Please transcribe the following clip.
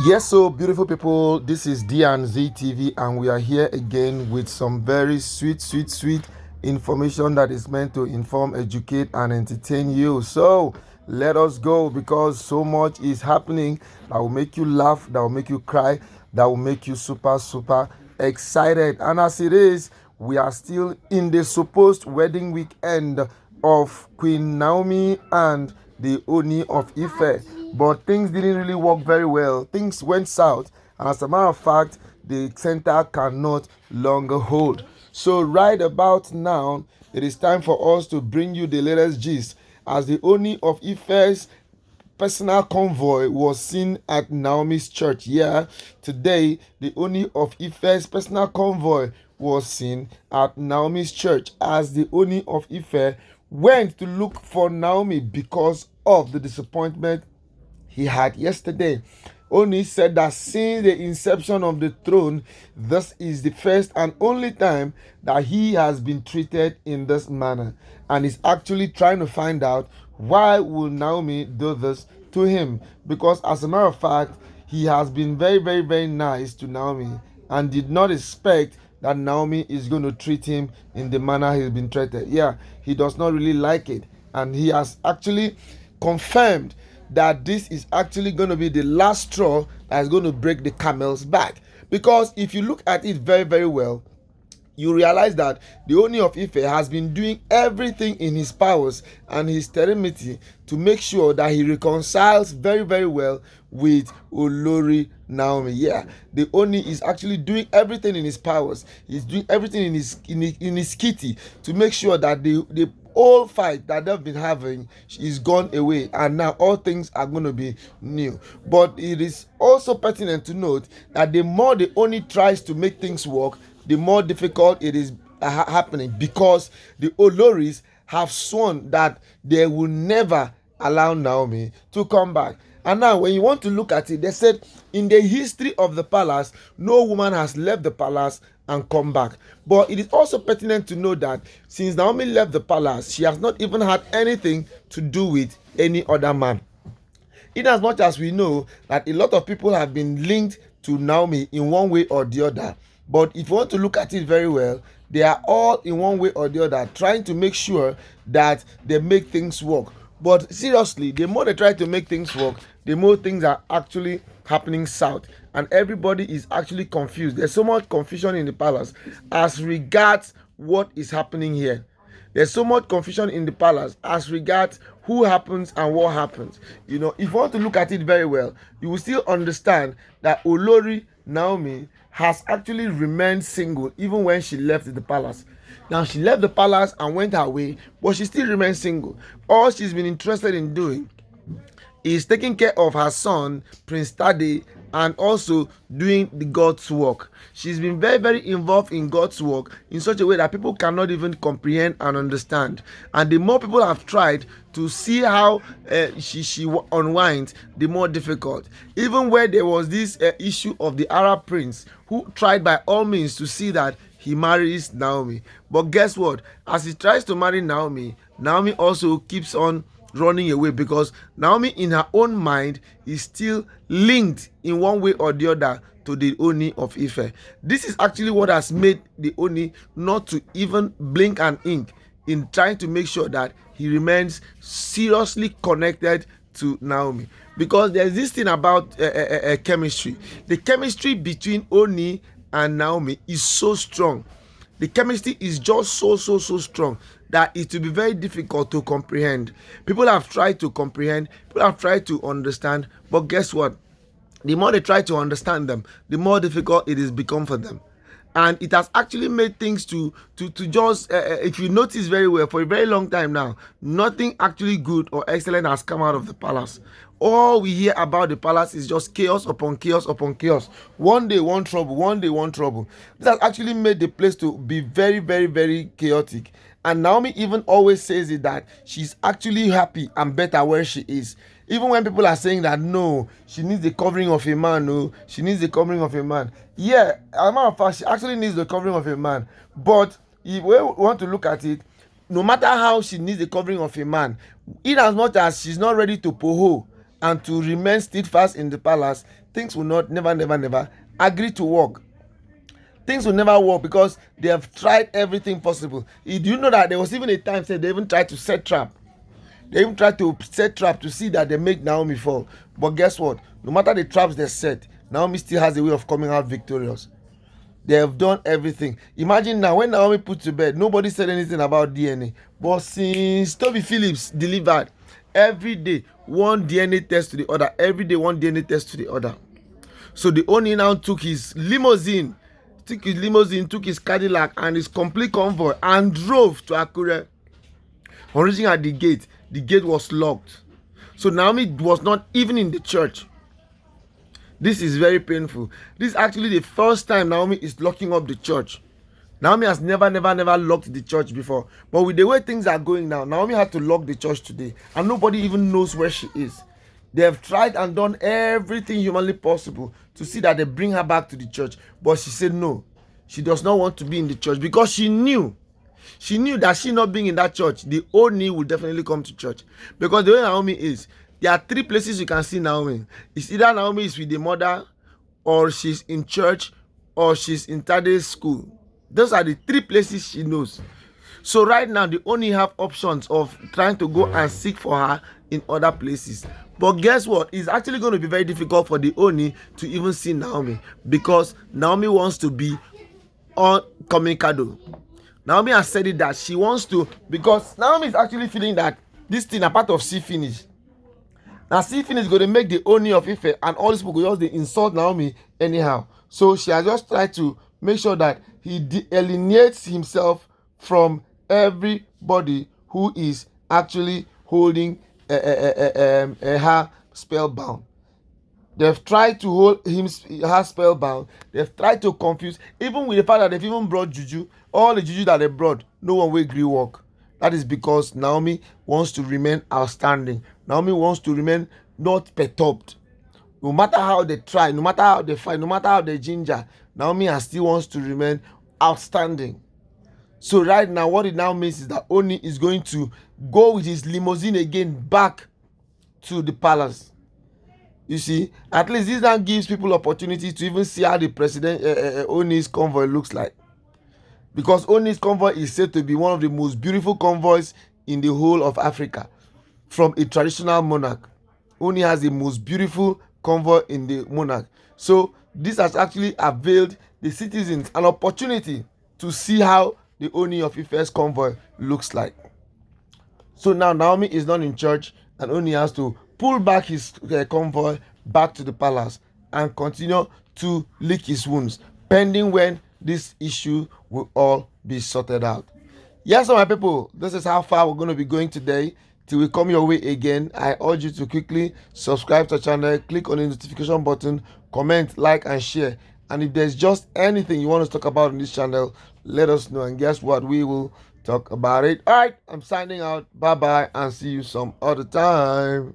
Yes, so beautiful people, this is D&Z TV, and we are here again with some very sweet information that is meant to inform, educate, and entertain you. So let us go, because so much is happening that will make you laugh, that will make you cry, that will make you super excited. And as it is, we are still in the supposed wedding weekend of Queen Naomi and the Ooni of Ife. But things didn't really work very well. Things went south, and as a matter of fact, the center cannot longer hold. So right about now, it is time for us to bring you the latest gist, as the Ooni of Ife's personal convoy was seen at Naomi's church. Yeah, today the Ooni of Ife's personal convoy was seen at Naomi's church, as the Ooni of Ife went to look for Naomi because of the disappointment he had yesterday. Oni said that since the inception of the throne, this is the first and only time that he has been treated in this manner, and is actually trying to find out why will Naomi do this to him, because as a matter of fact, he has been very nice to Naomi, and did not expect that Naomi is going to treat him in the manner he's been treated. Yeah, he does not really like it, and he has actually confirmed that this is actually going to be the last straw that is going to break the camel's back. Because if you look at it very well, you realize that the Ooni of Ife has been doing everything in his powers and his temerity to make sure that he reconciles very well with Olori Naomi. Yeah, the Ooni is actually doing everything in his powers. He's doing everything in his kitty to make sure that the old fight that they've been having is gone away, and now all things are going to be new. But it is also pertinent to note that the more the Ooni tries to make things work, the more difficult it is happening, because the Oloris have sworn that they will never allow Naomi to come back. And now when you want to look at it, they said in the history of the palace, no woman has left the palace and come back. But it is also pertinent to know that since Naomi left the palace, she has not even had anything to do with any other man. In as much as we know that a lot of people have been linked to Naomi in one way or the other, but if you want to look at it very well, they are all in one way or the other trying to make sure that they make things work. But seriously, the more they try to make things work, the more things are actually happening south, and everybody is actually confused. There's so much confusion in the palace as regards what is happening here. There's so much confusion in the palace as regards who happens and what happens. You know, if you want to look at it very well, you will still understand that Olori Naomi has actually remained single even when she left the palace. Now, she left the palace and went her way, but she still remains single. All she's been interested in doing is taking care of her son, Prince Tade, and also doing the God's work. She's been very involved in God's work in such a way that people cannot even comprehend and understand. And the more people have tried to see how she unwinds, the more difficult. Even where there was this issue of the Arab prince, who tried by all means to see that he marries Naomi. But guess what? As he tries to marry Naomi, Naomi also keeps on running away, because Naomi in her own mind is still linked in one way or the other to the Ooni of Ife. This is actually what has made the Ooni not to even blink an ink in trying to make sure that he remains seriously connected to Naomi, because there's this thing about chemistry. The chemistry between Ooni and Naomi is so strong. The chemistry is just so strong that it will be very difficult to comprehend. People have tried to comprehend, people have tried to understand, but guess what? The more they try to understand them, the more difficult it is become for them. And it has actually made things to just, if you notice very well, for a very long time now, nothing actually good or excellent has come out of the palace. All we hear about the palace is just chaos upon chaos upon chaos. One day one trouble, one day one trouble. This has actually made the place to be very chaotic. And Naomi even always says it, that she's actually happy and better where she is. Even when people are saying that no, she needs the covering of a man, no, she needs the covering of a man. Yeah, as a matter of fact, she actually needs the covering of a man. But if we want to look at it, no matter how she needs the covering of a man, in as much as she's not ready to poho and to remain steadfast in the palace, things will not never agree to work. Things will never work because they have tried everything possible. Do you know that there was even a time said they even tried to set trap? They even tried to set trap to see that they make Naomi fall. But guess what? No matter the traps they set, Naomi still has a way of coming out victorious. They have done everything. Imagine now when Naomi put to bed, nobody said anything about DNA. But since Tobi Phillips delivered, every day one DNA test to the other. Every day one DNA test to the other. So the Ooni now took his limousine, took his Cadillac and his complete convoy and drove to Akure. On reaching at the gate was locked. So Naomi was not even in the church. This is very painful. This is actually the first time Naomi is locking up the church. Naomi has never locked the church before. But with the way things are going now, Naomi had to lock the church today. And nobody even knows where she is. They have tried and done everything humanly possible to see that they bring her back to the church. But she said no. She does not want to be in the church because she knew that she not being in that church, the Ooni will definitely come to church. Because the way Naomi is, there are three places you can see Naomi. It's either Naomi is with the mother, or she's in church, or she's in Tade's school. Those are the three places she knows. So right now, they only have options of trying to go and seek for her in other places. But guess what? It's actually going to be very difficult for the Ooni to even see Naomi, because Naomi wants to be on Communicado. Naomi has said it that she wants to, because Naomi is actually feeling that this thing, a part of see finish. Now see finish is going to make the Ooni of Ife and all these people just they insult Naomi anyhow. So she has just tried to make sure that he alienates himself from everybody who is actually holding her spellbound. They've tried to hold her spellbound. They've tried to confuse, even with the fact that they've even brought juju. All the juju that they brought, no one will agree work. That is because Naomi wants to remain outstanding. Naomi wants to remain not perturbed. No matter how they try, no matter how they fight, no matter how they ginger, Naomi still wants to remain outstanding. So right now, what it now means is that Ooni is going to go with his limousine again back to the palace. You see, at least this now gives people opportunity to even see how the president Ooni's convoy looks like. Because Ooni's convoy is said to be one of the most beautiful convoys in the whole of Africa from a traditional monarch. Ooni has the most beautiful convoy in the monarch. So this has actually availed the citizens an opportunity to see how the Ooni of Ife's convoy looks like. So now Naomi is not in church and Ooni has to pull back his convoy back to the palace and continue to lick his wounds, pending when this issue will all be sorted out. Yes, so my people, this is how far we're going to be going today. Till we come your way again, I urge you to quickly subscribe to the channel, click on the notification button, comment, like, and share. And if there's just anything you want us to talk about on this channel, let us know. And guess what? We will talk about it. All right, I'm signing out. Bye-bye, and see you some other time.